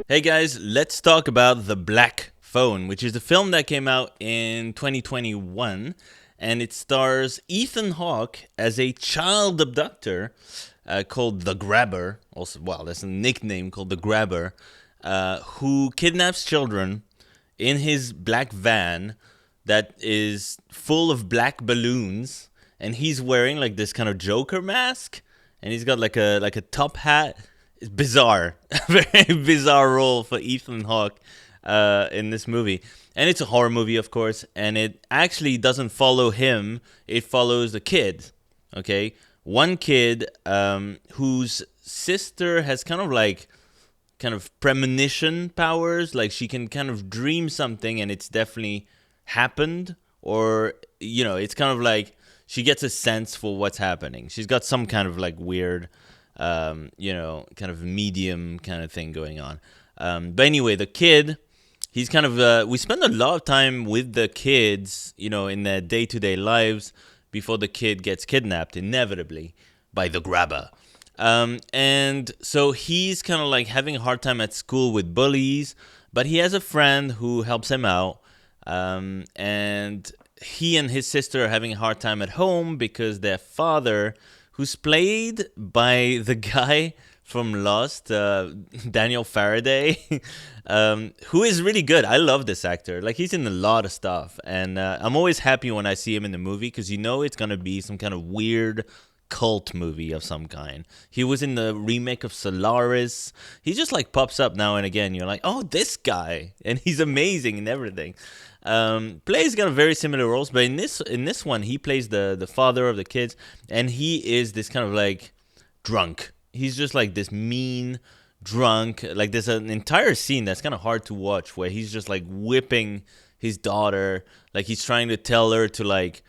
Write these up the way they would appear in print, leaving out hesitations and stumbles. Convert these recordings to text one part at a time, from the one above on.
Hey guys, let's talk about The Black Phone, which is a film that came out in 2021, and it stars Ethan Hawke as a child abductor called the Grabber. Also, well, that's a nickname called the Grabber, who kidnaps children in his black van that is full of black balloons, and he's wearing like this kind of Joker mask, and he's got like a top hat. It's bizarre, very bizarre role for Ethan Hawke in this movie, and it's a horror movie, of course, and it actually doesn't follow him; it follows the kid. Okay, one kid whose sister has kind of premonition powers, like she can kind of dream something and it's definitely happened, or it's kind of like she gets a sense for what's happening. She's got some kind of like weird kind of medium kind of thing going on. But anyway, the kid, he's kind of, we spend a lot of time with the kids, in their day-to-day lives before the kid gets kidnapped, inevitably, by the Grabber. And so he's kind of like having a hard time at school with bullies, but he has a friend who helps him out. And he and his sister are having a hard time at home because their father, who's played by the guy from Lost, Daniel Faraday, who is really good. I love this actor. Like, he's in a lot of stuff. And I'm always happy when I see him in the movie because it's going to be some kind of weird cult movie of some kind. He was in the remake of Solaris. He just like pops up now and again. You're like, oh, this guy. And he's amazing in everything. Plays kind of very similar roles, but in this one, he plays the father of the kids, and he is this kind of like drunk. He's just like this mean drunk. Like, there's an entire scene that's kind of hard to watch where he's just like whipping his daughter. Like, he's trying to tell her to like,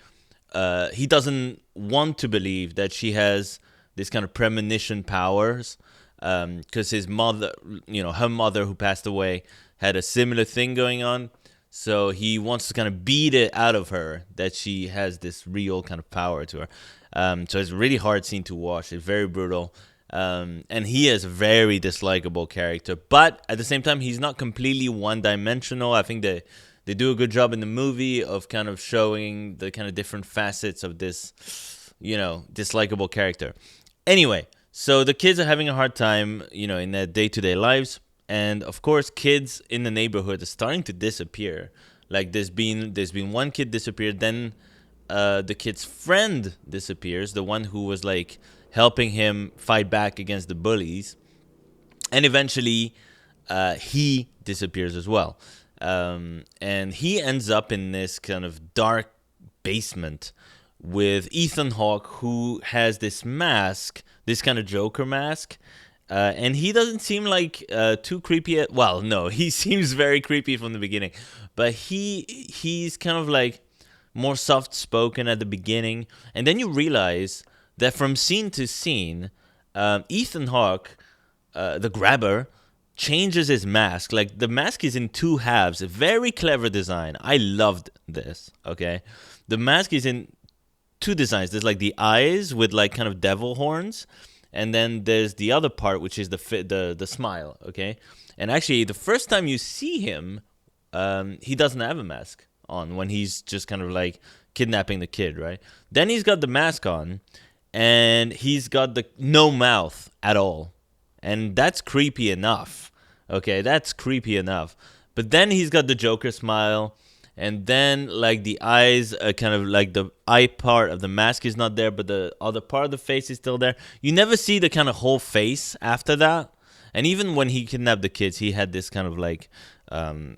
he doesn't want to believe that she has this kind of premonition powers, because his mother, her mother who passed away, had a similar thing going on. So he wants to kind of beat it out of her that she has this real kind of power to her. So it's a really hard scene to watch. It's very brutal. And he is a very dislikable character. But at the same time, he's not completely one-dimensional. I think they do a good job in the movie of kind of showing the kind of different facets of this, dislikable character. Anyway, so the kids are having a hard time, in their day-to-day lives. And of course, kids in the neighborhood are starting to disappear. Like, there's been one kid disappeared, then the kid's friend disappears, the one who was like helping him fight back against the bullies, and eventually he disappears as well. And he ends up in this kind of dark basement with Ethan Hawke, who has this mask, this kind of Joker mask. And he doesn't seem like too creepy. Well, no, he seems very creepy from the beginning. But he's kind of like more soft-spoken at the beginning. And then you realize that from scene to scene, Ethan Hawke, the Grabber, changes his mask. Like, the mask is in two halves. A very clever design. I loved this, okay? The mask is in two designs. There's like the eyes with like kind of devil horns. And then there's the other part, which is the smile, okay? And actually, the first time you see him, he doesn't have a mask on when he's just kind of like kidnapping the kid, right? Then he's got the mask on, and he's got the no mouth at all. And that's creepy enough, okay? That's creepy enough. But then he's got the Joker smile, and then like the eyes, kind of like the eye part of the mask is not there, but the other part of the face is still there. You never see the kind of whole face after that. And even when he kidnapped the kids, he had this kind of like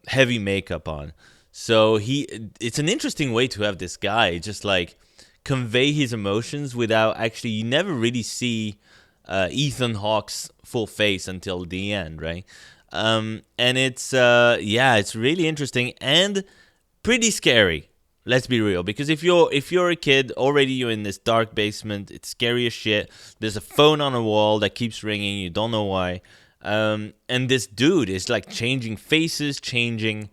heavy makeup on. So it's an interesting way to have this guy just like convey his emotions without actually, you never really see Ethan Hawke's full face until the end, right? And it's really interesting and pretty scary. Let's be real, because if you're a kid, already you're in this dark basement. It's scary as shit. There's a phone on a wall that keeps ringing. You don't know why. And this dude is like changing faces, changing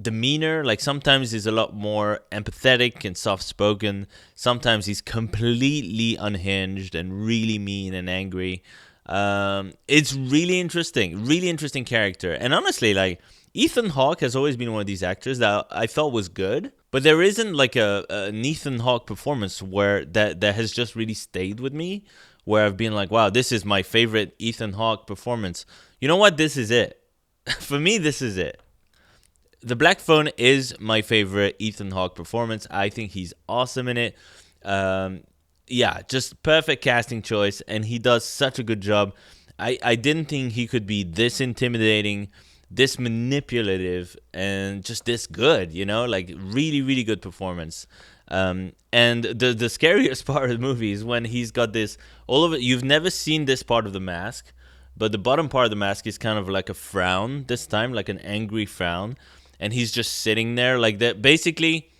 demeanor. Like sometimes he's a lot more empathetic and soft spoken. Sometimes he's completely unhinged and really mean and angry. It's really interesting character. And honestly, like Ethan Hawke has always been one of these actors that I thought was good, but there isn't like an Ethan Hawke performance where that has just really stayed with me, where I've been like, wow, this is my favorite Ethan Hawke performance. You know what? This is it. For me, this is it. The Black Phone is my favorite Ethan Hawke performance. I think he's awesome in it. Um, yeah, just perfect casting choice, and he does such a good job. I didn't think he could be this intimidating, this manipulative, and just this good, you know? Like, really, really good performance. And the scariest part of the movie is when he's got this, all of it, you've never seen this part of the mask, but the bottom part of the mask is kind of like a frown this time, like an angry frown. And he's just sitting there like that. Basically,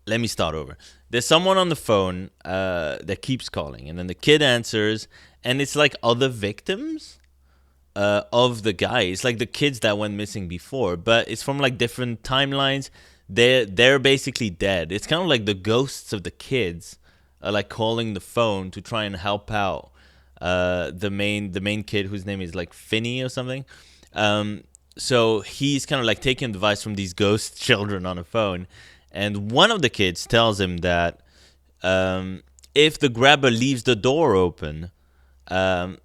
let me start over. There's someone on the phone that keeps calling, and then the kid answers, and it's like other victims of the guy. It's like the kids that went missing before, but it's from like different timelines. They're basically dead. It's kind of like the ghosts of the kids are like calling the phone to try and help out the main kid whose name is like Finney or something. So he's kind of like taking advice from these ghost children on a phone, and one of the kids tells him that if the grabber leaves the door open, um,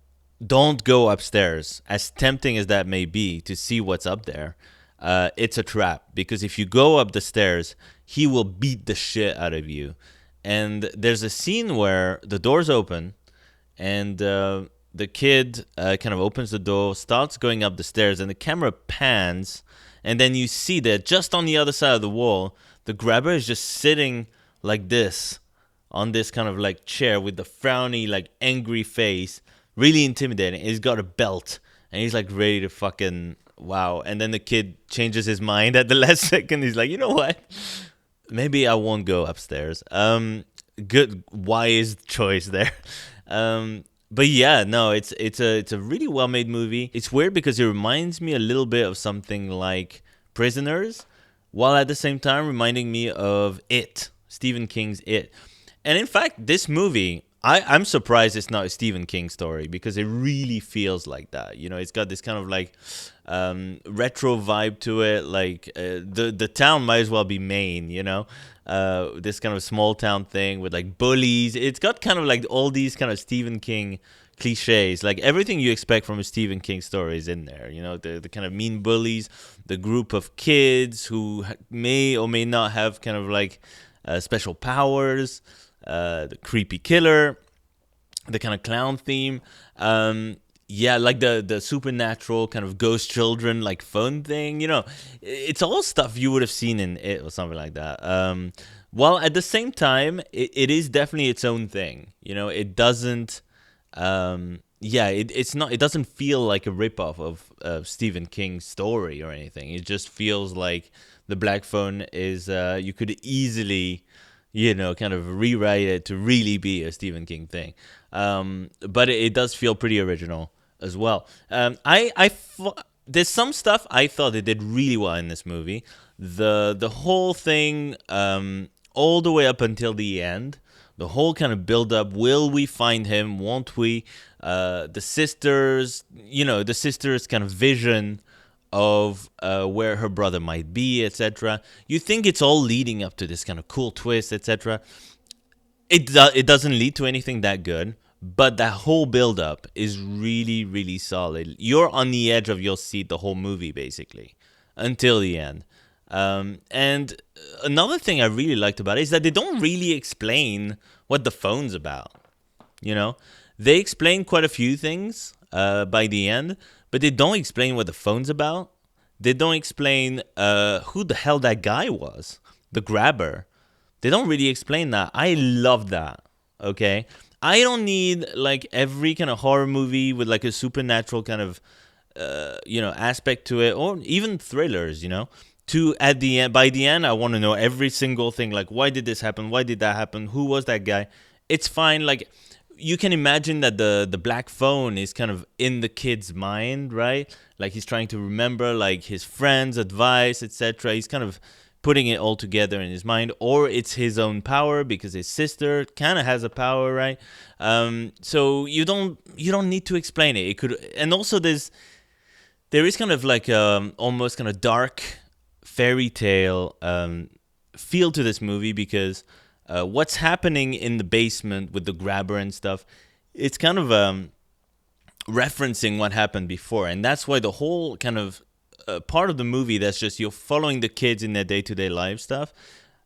don't go upstairs. As tempting as that may be to see what's up there, it's a trap, because if you go up the stairs, he will beat the shit out of you. And there's a scene where the door's open, and the kid kind of opens the door, starts going up the stairs, and the camera pans, and then you see that just on the other side of the wall, the grabber is just sitting like this on this kind of like chair with the frowny, like angry face, really intimidating. He's got a belt, and he's like ready to fucking wow. And then the kid changes his mind at the last second. He's like, you know what? Maybe I won't go upstairs. Good, wise choice there. But yeah, no, it's a really well made movie. It's weird because it reminds me a little bit of something like Prisoners, while at the same time reminding me of It, Stephen King's It. And in fact, this movie, I'm surprised it's not a Stephen King story, because it really feels like that. You know, it's got this kind of like retro vibe to it. Like the town might as well be Maine, you know? This kind of small town thing with like bullies. It's got kind of like all these kind of Stephen King cliches, like everything you expect from a Stephen King story is in there. You know, the kind of mean bullies, the group of kids who may or may not have kind of like special powers, the creepy killer, the kind of clown theme. Yeah, like the supernatural kind of ghost children like phone thing. You know, it's all stuff you would have seen in It or something like that. While at the same time, it is definitely its own thing. You know, it doesn't. Yeah, it's not. It doesn't feel like a ripoff of Stephen King's story or anything. It just feels like the Black Phone is. You could easily, you know, kind of rewrite it to really be a Stephen King thing. But it does feel pretty original as well. There's some stuff I thought they did really well in this movie. The whole thing, all the way up until the end, the whole kind of build up. Will we find him? Won't we? The sisters, you know, the sisters' kind of vision of where her brother might be, etc. You think it's all leading up to this kind of cool twist, etc. It doesn't lead to anything that good, but that whole build up is really, really solid. You're on the edge of your seat the whole movie, basically, until the end. And another thing I really liked about it is that they don't really explain what the phone's about. You know, they explain quite a few things by the end, but they don't explain what the phone's about. They don't explain who the hell that guy was, the grabber. They don't really explain that. I love that. Okay, I don't need like every kind of horror movie with like a supernatural kind of aspect to it, or even thrillers. You know, to at the end, by the end, I want to know every single thing. Like, why did this happen? Why did that happen? Who was that guy? It's fine. Like, you can imagine that the black phone is kind of in the kid's mind, right? Like he's trying to remember like his friends' advice, etc. He's kind of putting it all together in his mind, or it's his own power because his sister kind of has a power, right? So you don't need to explain it. It could, and also there is kind of like almost kind of dark fairy tale feel to this movie because what's happening in the basement with the grabber and stuff, it's kind of referencing what happened before, and that's why the whole kind of part of the movie that's just you're following the kids in their day-to-day life stuff.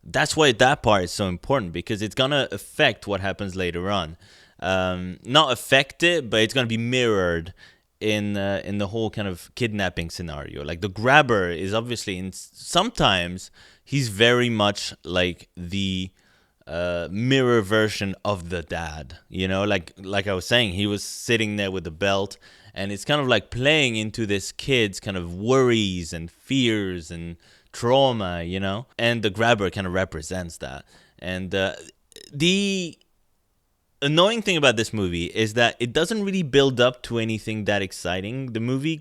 That's why that part is so important because it's gonna affect what happens later on. Not affect it, but it's gonna be mirrored in the whole kind of kidnapping scenario. Like the grabber is obviously sometimes he's very much like the mirror version of the dad. You know, like I was saying, he was sitting there with the belt, and it's kind of like playing into this kid's kind of worries and fears and trauma. You know, and the grabber kind of represents that. And the annoying thing about this movie is that it doesn't really build up to anything that exciting. The movie,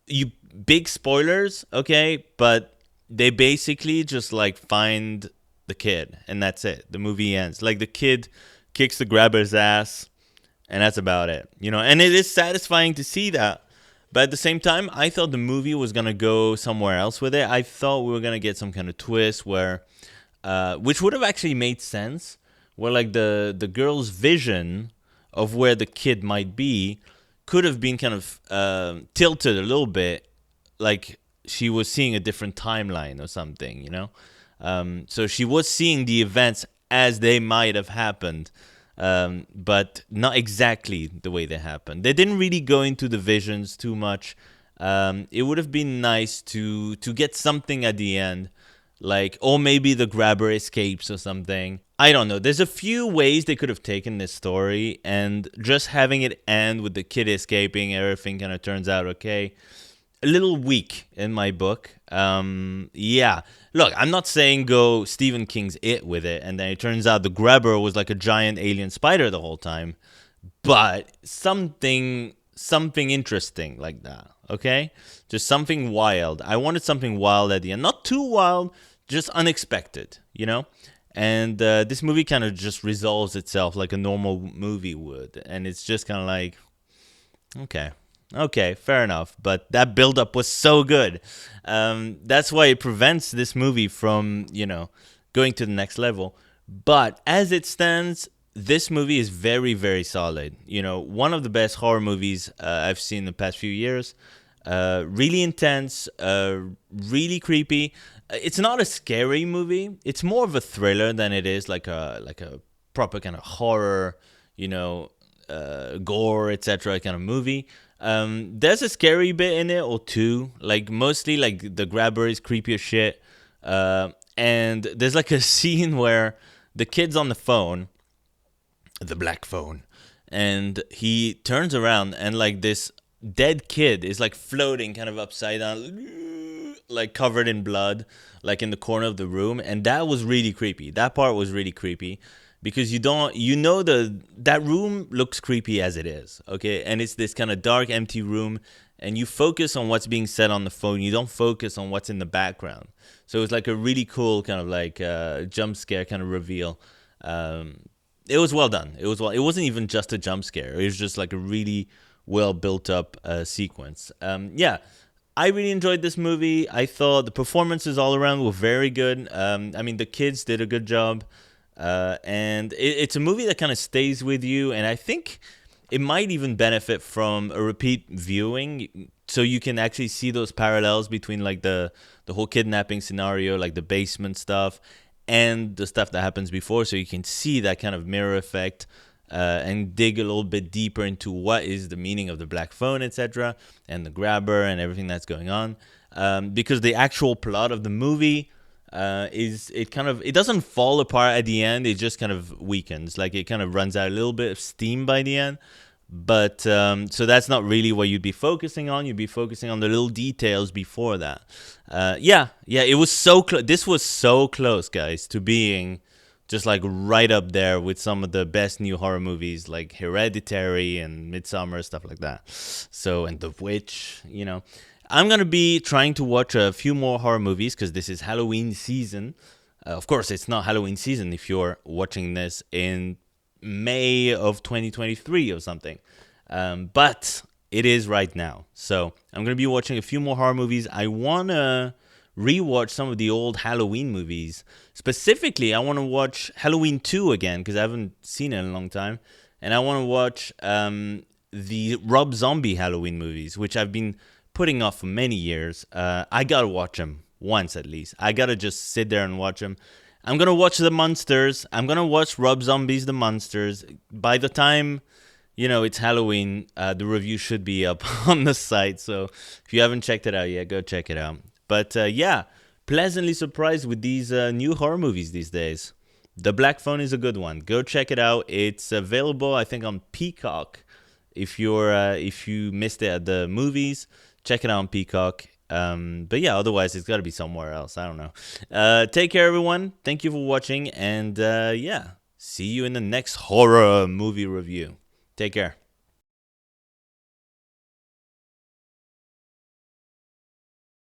you big spoilers, okay, but they basically just like find the kid and that's it. The movie ends. Like the kid kicks the grabber's ass and that's about it. You know, and it is satisfying to see that. But at the same time, I thought the movie was going to go somewhere else with it. I thought we were going to get some kind of twist where which would have actually made sense, where like the girl's vision of where the kid might be could have been kind of tilted a little bit, like she was seeing a different timeline or something, you know? So she was seeing the events as they might have happened, but not exactly the way they happened. They didn't really go into the visions too much. It would have been nice to get something at the end, like, or maybe the grabber escapes or something. I don't know. There's a few ways they could have taken this story, and just having it end with the kid escaping, everything kind of turns out okay. A little weak in my book. Yeah. Look, I'm not saying go Stephen King's It with it, and then it turns out the grabber was like a giant alien spider the whole time. But something interesting like that, okay? Just something wild. I wanted something wild at the end. Not too wild, just unexpected, you know? And this movie kind of just resolves itself like a normal movie would. And it's just kind of like, okay, fair enough. But that buildup was so good. That's why it prevents this movie from, you know, going to the next level. But as it stands, this movie is very, very solid. You know, one of the best horror movies I've seen in the past few years. Really intense, really creepy. It's not a scary movie. It's more of a thriller than it is like a proper kind of horror, you know, gore, etc. kind of movie. There's a scary bit in it or two. Like mostly like the grabber is creepy as shit. And there's like a scene where the kid's on the phone, the black phone, and he turns around and like this dead kid is like floating kind of upside down, like covered in blood, like in the corner of the room. And that was really creepy. That part was really creepy because that room looks creepy as it is, okay? And it's this kind of dark, empty room, and you focus on what's being said on the phone. You don't focus on what's in the background. So it's like a really cool kind of like jump scare kind of reveal. It was well done. It wasn't even just a jump scare. It was just like a really well built up sequence. Yeah, I really enjoyed this movie. I thought the performances all around were very good. I mean, the kids did a good job. And it's a movie that kind of stays with you. And I think it might even benefit from a repeat viewing, so you can actually see those parallels between like the whole kidnapping scenario, like the basement stuff, and the stuff that happens before, so you can see that kind of mirror effect and dig a little bit deeper into what is the meaning of the black phone, etc., and the grabber and everything that's going on. Because the actual plot of the movie it doesn't fall apart at the end. It just kind of weakens, like it kind of runs out a little bit of steam by the end. But so that's not really what you'd be focusing on. You'd be focusing on the little details before that. Yeah, it was so close. This was so close, guys, to being just like right up there with some of the best new horror movies like Hereditary and Midsummer, stuff like that. So, and The Witch, you know. I'm going to be trying to watch a few more horror movies because this is Halloween season. Of course, it's not Halloween season if you're watching this in May of 2023 or something. But it is right now. So I'm going to be watching a few more horror movies. I want to rewatch some of the old Halloween movies. Specifically, I want to watch Halloween 2 again because I haven't seen it in a long time. And I want to watch the Rob Zombie Halloween movies, which I've been putting off for many years. I got to watch them once at least. I got to just sit there and watch them. I'm going to watch The Monsters. I'm going to watch Rob Zombie's The Monsters. By the time, it's Halloween, the review should be up on the site. So if you haven't checked it out yet, go check it out. But yeah, pleasantly surprised with these new horror movies these days. The Black Phone is a good one. Go check it out. It's available, I think, on Peacock. If you missed it at the movies, check it out on Peacock. But yeah, otherwise it's got to be somewhere else. I don't know. Take care, everyone. Thank you for watching, and yeah, see you in the next horror movie review. Take care.